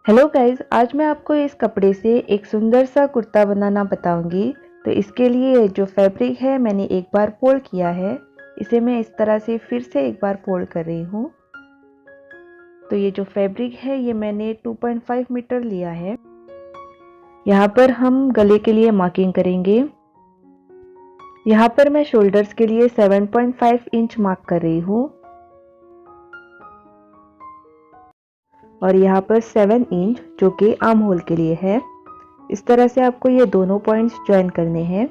Hello guys, आज मैं आपको इस कपड़े से एक सुंदर सा कुर्ता बनाना बताऊंगी। तो इसके लिए जो फैब्रिक है मैंने एक बार फोल्ड किया है, इसे मैं इस तरह से फिर से एक बार फोल्ड कर रही हूँ। तो ये जो फैब्रिक है ये मैंने 2.5 मीटर लिया है। यहाँ पर हम गले के लिए मार्किंग करेंगे। यहाँ पर मैं शोल्डर्स के लिए 7.5 इंच मार्क कर रही हूँ और यहाँ पर 7 इंच जो कि आर्म होल के लिए है। इस तरह से आपको ये दोनों पॉइंट्स ज्वाइन करने हैं।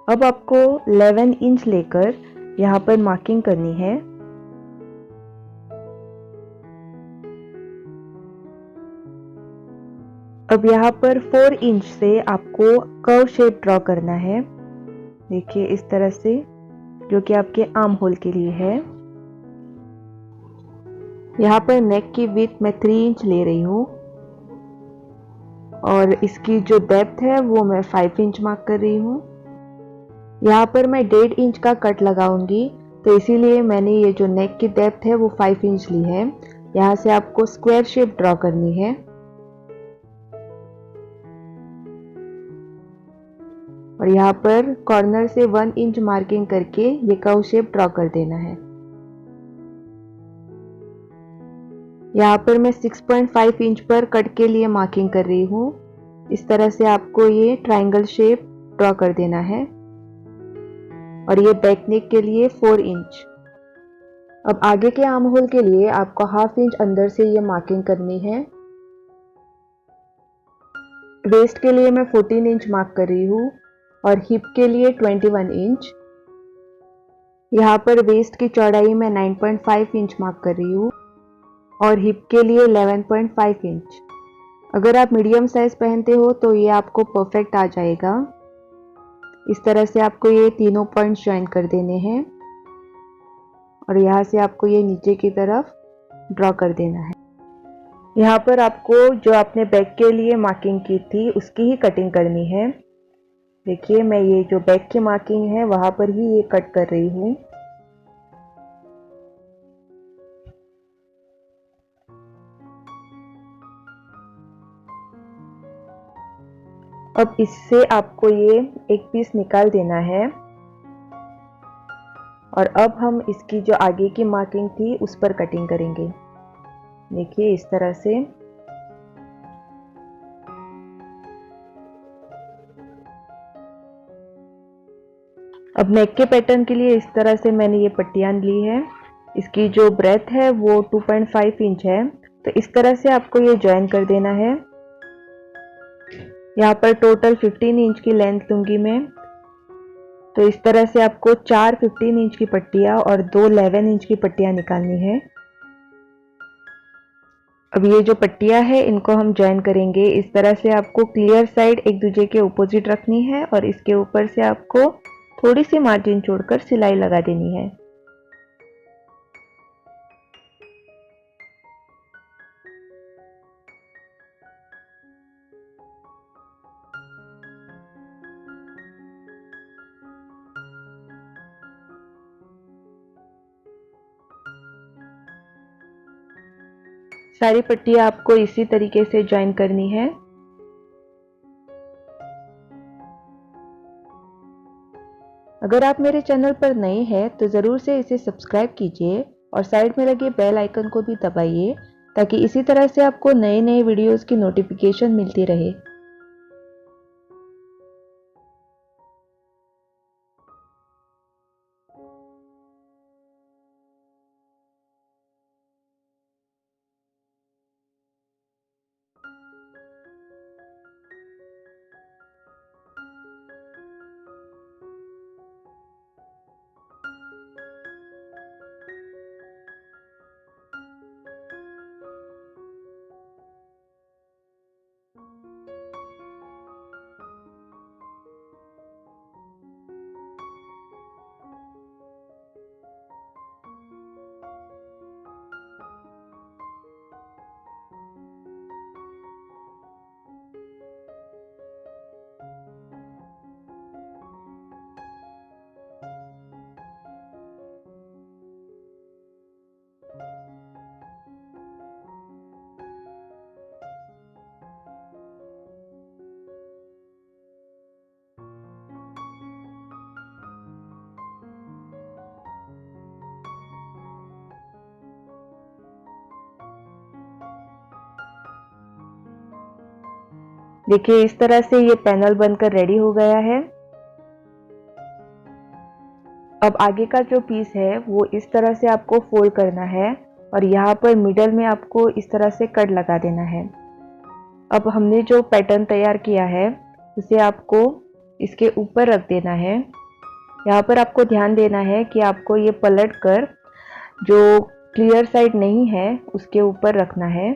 अब आपको 11 इंच लेकर यहाँ पर मार्किंग करनी है। अब यहाँ पर 4 इंच से आपको कर्व शेप ड्रॉ करना है। देखिए इस तरह से, जो कि आपके आर्म होल के लिए है। यहाँ पर नेक की विड्थ मैं 3 इंच ले रही हूँ और इसकी जो डेप्थ है वो मैं 5 इंच मार्क कर रही हूँ। यहाँ पर मैं 1.5 इंच का कट लगाऊंगी, तो इसीलिए मैंने ये जो नेक की डेप्थ है वो 5 इंच ली है। यहाँ से आपको स्क्वायर शेप ड्रॉ करनी है और यहाँ पर कॉर्नर से 1 इंच मार्किंग करके ये कर्व शेप ड्रॉ कर देना है। यहाँ पर मैं 6.5 इंच पर कट के लिए मार्किंग कर रही हूँ। इस तरह से आपको ये ट्रायंगल शेप ड्रॉ कर देना है और ये बैक नेक के लिए 4 इंच। अब आगे के आर्म होल के लिए आपको हाफ इंच अंदर से ये मार्किंग करनी है। वेस्ट के लिए मैं 14 इंच मार्क कर रही हूँ और हिप के लिए 21 इंच। यहाँ पर वेस्ट की चौड़ाई मैं 9.5 इंच मार्क कर रही हूँ और हिप के लिए 11.5 इंच। अगर आप मीडियम साइज पहनते हो तो ये आपको परफेक्ट आ जाएगा। इस तरह से आपको ये तीनों पॉइंट्स ज्वाइन कर देने हैं और यहाँ से आपको ये नीचे की तरफ ड्रॉ कर देना है। यहाँ पर आपको जो आपने बैक के लिए मार्किंग की थी उसकी ही कटिंग करनी है। देखिए मैं ये जो बैक की मार्किंग है वहां पर ही ये कट कर रही हूँ। अब इससे आपको ये एक पीस निकाल देना है और अब हम इसकी जो आगे की मार्किंग थी उस पर कटिंग करेंगे। देखिए इस तरह से। अब नेक के पैटर्न के लिए इस तरह से मैंने ये पट्टियां ली है। इसकी जो ब्रेथ है वो 2.5 इंच है, तो इस तरह से आपको ये ज्वाइन कर देना है। यहाँ पर टोटल 15 इंच की लेंथ लूंगी मैं। तो इस तरह से आपको 4 15 इंच की पट्टियां और 2 11 इंच की पट्टियां निकालनी है। अब ये जो पट्टियां है इनको हम ज्वाइन करेंगे। इस तरह से आपको क्लियर साइड एक दूसरे के अपोजिट रखनी है और इसके ऊपर से आपको थोड़ी सी मार्जिन छोड़कर सिलाई लगा देनी है। सारी पट्टियां आपको इसी तरीके से ज्वाइन करनी है। अगर आप मेरे चैनल पर नए हैं तो ज़रूर से इसे सब्सक्राइब कीजिए और साइड में लगे बेल आइकन को भी दबाइए, ताकि इसी तरह से आपको नए नए वीडियोस की नोटिफिकेशन मिलती रहे। देखिए इस तरह से ये पैनल बनकर रेडी हो गया है। अब आगे का जो पीस है वो इस तरह से आपको फोल्ड करना है और यहाँ पर मिडल में आपको इस तरह से कट लगा देना है। अब हमने जो पैटर्न तैयार किया है उसे आपको इसके ऊपर रख देना है। यहाँ पर आपको ध्यान देना है कि आपको ये पलट कर जो क्लियर साइड नहीं है उसके ऊपर रखना है।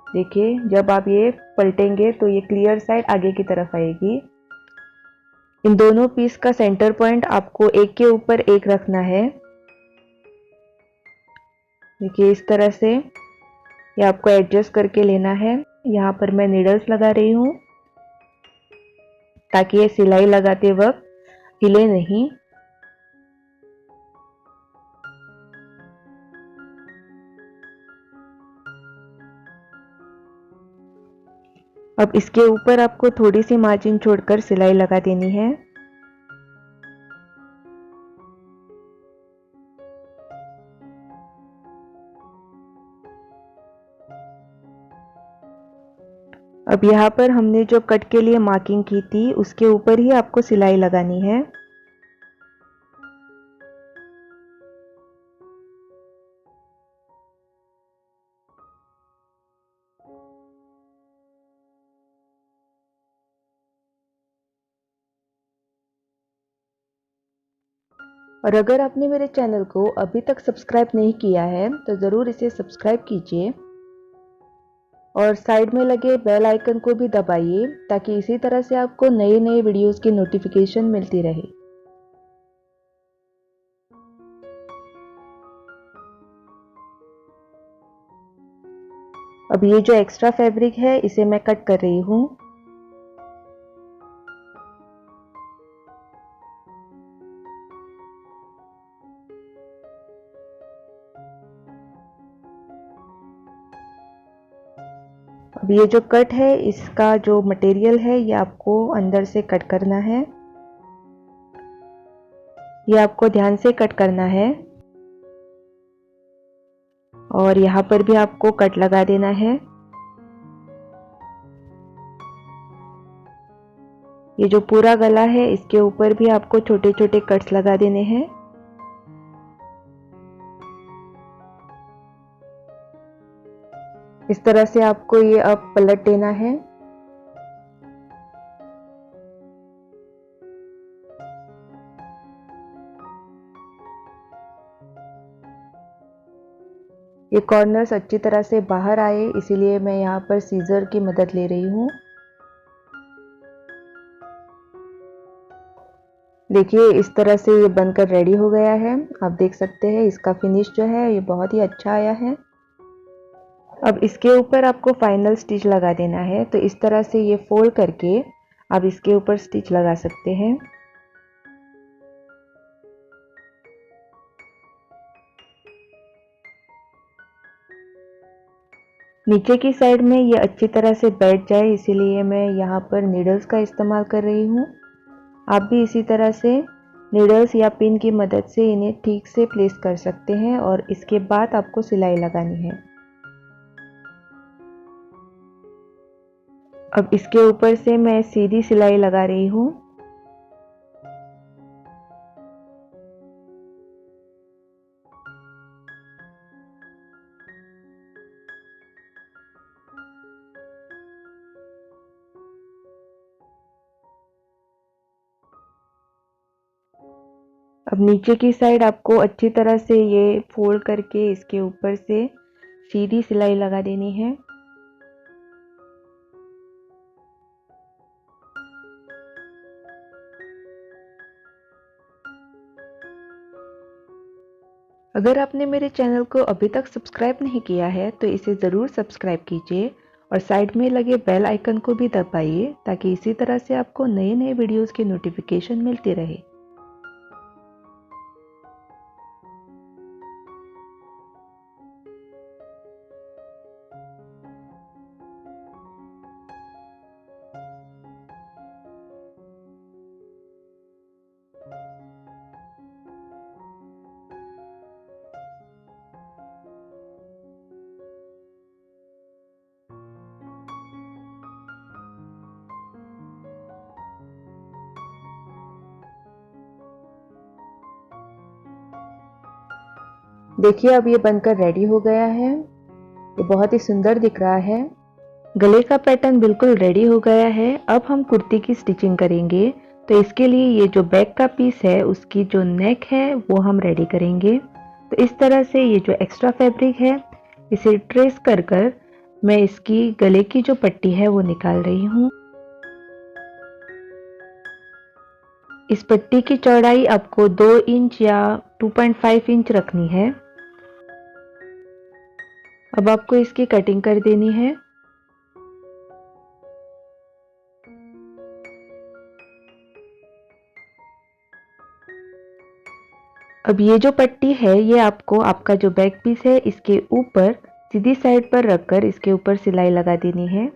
देखिए जब आप ये पलटेंगे तो ये क्लियर साइड आगे की तरफ आएगी। इन दोनों पीस का सेंटर पॉइंट आपको एक के ऊपर एक रखना है। देखिए इस तरह से ये आपको एडजस्ट करके लेना है। यहाँ पर मैं नीडल्स लगा रही हूँ ताकि ये सिलाई लगाते वक्त हिले नहीं। अब इसके ऊपर आपको थोड़ी सी मार्जिन छोड़कर सिलाई लगा देनी है। अब यहाँ पर हमने जो कट के लिए मार्किंग की थी उसके ऊपर ही आपको सिलाई लगानी है। और अगर आपने मेरे चैनल को अभी तक सब्सक्राइब नहीं किया है तो ज़रूर इसे सब्सक्राइब कीजिए और साइड में लगे बेल आइकन को भी दबाइए ताकि इसी तरह से आपको नए नए वीडियोस की नोटिफिकेशन मिलती रहे। अब ये जो एक्स्ट्रा फैब्रिक है इसे मैं कट कर रही हूँ। अब ये जो कट है इसका जो मटेरियल है ये आपको अंदर से कट करना है। ये आपको ध्यान से कट करना है और यहाँ पर भी आपको कट लगा देना है। ये जो पूरा गला है इसके ऊपर भी आपको छोटे छोटे कट्स लगा देने हैं। इस तरह से आपको ये अब पलट देना है। ये कॉर्नर्स अच्छी तरह से बाहर आए इसीलिए मैं यहाँ पर सीजर की मदद ले रही हूँ। देखिए इस तरह से ये बनकर रेडी हो गया है। आप देख सकते हैं इसका फिनिश जो है ये बहुत ही अच्छा आया है। अब इसके ऊपर आपको फाइनल स्टिच लगा देना है तो इस तरह से ये फोल्ड करके आप इसके ऊपर स्टिच लगा सकते हैं। नीचे की साइड में ये अच्छी तरह से बैठ जाए इसीलिए मैं यहाँ पर नीडल्स का इस्तेमाल कर रही हूँ। आप भी इसी तरह से नीडल्स या पिन की मदद से इन्हें ठीक से प्लेस कर सकते हैं और इसके बाद आपको सिलाई लगानी है। अब इसके ऊपर से मैं सीधी सिलाई लगा रही हूँ। अब नीचे की साइड आपको अच्छी तरह से ये फोल्ड करके इसके ऊपर से सीधी सिलाई लगा देनी है। अगर आपने मेरे चैनल को अभी तक सब्सक्राइब नहीं किया है तो इसे ज़रूर सब्सक्राइब कीजिए और साइड में लगे बेल आइकन को भी दबाइए ताकि इसी तरह से आपको नए नए वीडियोस की नोटिफिकेशन मिलती रहे। देखिए अब ये बनकर रेडी हो गया है। ये बहुत ही सुंदर दिख रहा है। गले का पैटर्न बिल्कुल रेडी हो गया है। अब हम कुर्ती की स्टिचिंग करेंगे। तो इसके लिए ये जो बैक का पीस है उसकी जो नेक है वो हम रेडी करेंगे। तो इस तरह से ये जो एक्स्ट्रा फैब्रिक है इसे ट्रेस कर कर मैं इसकी गले की जो पट्टी है वो निकाल रही हूँ। इस पट्टी की चौड़ाई आपको 2 इंच या 2.5 इंच रखनी है। अब आपको इसकी कटिंग कर देनी है। अब ये जो पट्टी है ये आपको आपका जो बैक पीस है इसके ऊपर सीधी साइड पर रखकर इसके ऊपर सिलाई लगा देनी है।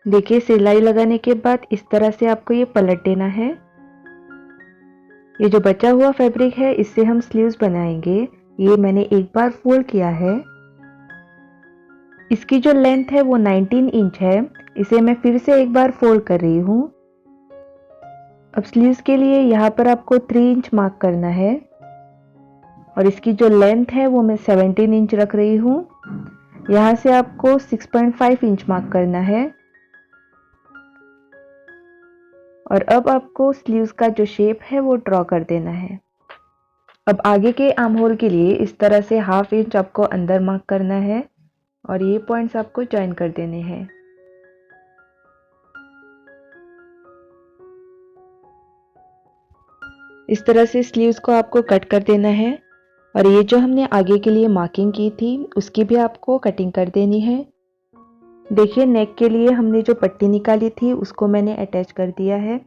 देखिए सिलाई लगाने के बाद इस तरह से आपको ये पलट देना है। ये जो बचा हुआ फैब्रिक है इससे हम स्लीव्स बनाएंगे। ये मैंने एक बार फोल्ड किया है। इसकी जो लेंथ है वो 19 इंच है। इसे मैं फिर से एक बार फोल्ड कर रही हूँ। अब स्लीव्स के लिए यहाँ पर आपको 3 इंच मार्क करना है और इसकी जो लेंथ है वो मैं 17 इंच रख रही हूँ। यहाँ से आपको 6.5 इंच मार्क करना है और अब आपको स्लीव्स का जो शेप है वो ड्रॉ कर देना है। अब आगे के आर्म होल के लिए इस तरह से 1/2 इंच आपको अंदर मार्क करना है और ये पॉइंट्स आपको जॉइन कर देने हैं। इस तरह से स्लीव्स को आपको कट कर देना है और ये जो हमने आगे के लिए मार्किंग की थी उसकी भी आपको कटिंग कर देनी है। देखिए नेक के लिए हमने जो पट्टी निकाली थी उसको मैंने अटैच कर दिया है।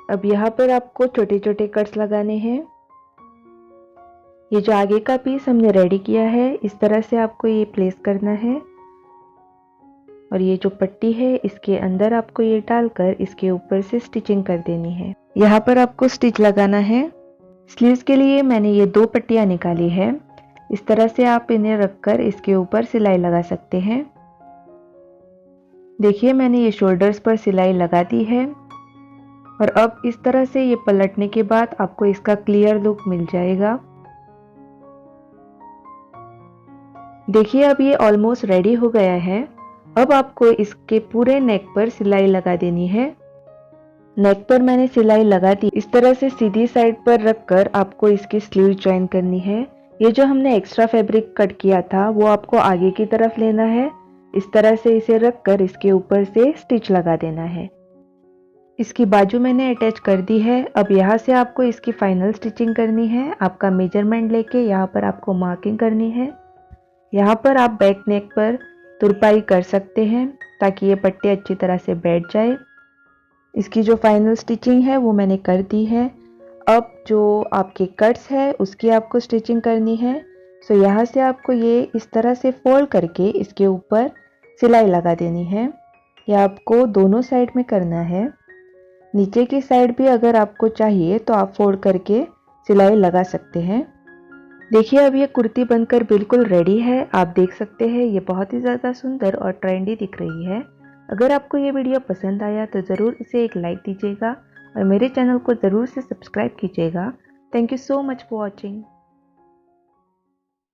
अब यहाँ पर आपको छोटे छोटे कट्स लगाने हैं। ये जो आगे का पीस हमने रेडी किया है इस तरह से आपको ये प्लेस करना है और ये जो पट्टी है इसके अंदर आपको ये डालकर इसके ऊपर से स्टिचिंग कर देनी है। यहाँ पर आपको स्टिच लगाना है। स्लीव्स के लिए मैंने ये 2 पट्टियाँ निकाली है। इस तरह से आप इन्हें रखकर इसके ऊपर सिलाई लगा सकते हैं। देखिए मैंने ये शोल्डर्स पर सिलाई लगा दी है और अब इस तरह से ये पलटने के बाद आपको इसका क्लियर लुक मिल जाएगा। देखिए अब ये ऑलमोस्ट रेडी हो गया है। अब आपको इसके पूरे नेक पर सिलाई लगा देनी है। नेक पर मैंने सिलाई लगा दी। इस तरह से सीधी साइड पर रखकर आपको इसकी स्लीव ज्वाइन करनी है। ये जो हमने एक्स्ट्रा फैब्रिक कट किया था वो आपको आगे की तरफ लेना है। इस तरह से इसे रखकर इसके ऊपर से स्टिच लगा देना है। इसकी बाजू मैंने अटैच कर दी है। अब यहाँ से आपको इसकी फाइनल स्टिचिंग करनी है। आपका मेजरमेंट लेके यहाँ पर आपको मार्किंग करनी है। यहाँ पर आप बैक नेक पर तुरपाई कर सकते हैं ताकि ये पट्टी अच्छी तरह से बैठ जाए। इसकी जो फाइनल स्टिचिंग है वो मैंने कर दी है। अब जो आपके कट्स है उसकी आपको स्टिचिंग करनी है। सो यहाँ से आपको ये इस तरह से फोल्ड करके इसके ऊपर सिलाई लगा देनी है। यह आपको दोनों साइड में करना है। नीचे की साइड भी अगर आपको चाहिए तो आप फोल्ड करके सिलाई लगा सकते हैं। देखिए अब ये कुर्ती बनकर बिल्कुल रेडी है। आप देख सकते हैं ये बहुत ही ज़्यादा सुंदर और ट्रेंडी दिख रही है। अगर आपको ये वीडियो पसंद आया तो ज़रूर इसे एक लाइक दीजिएगा और मेरे चैनल को ज़रूर से सब्सक्राइब कीजिएगा। Thank you so much for watching.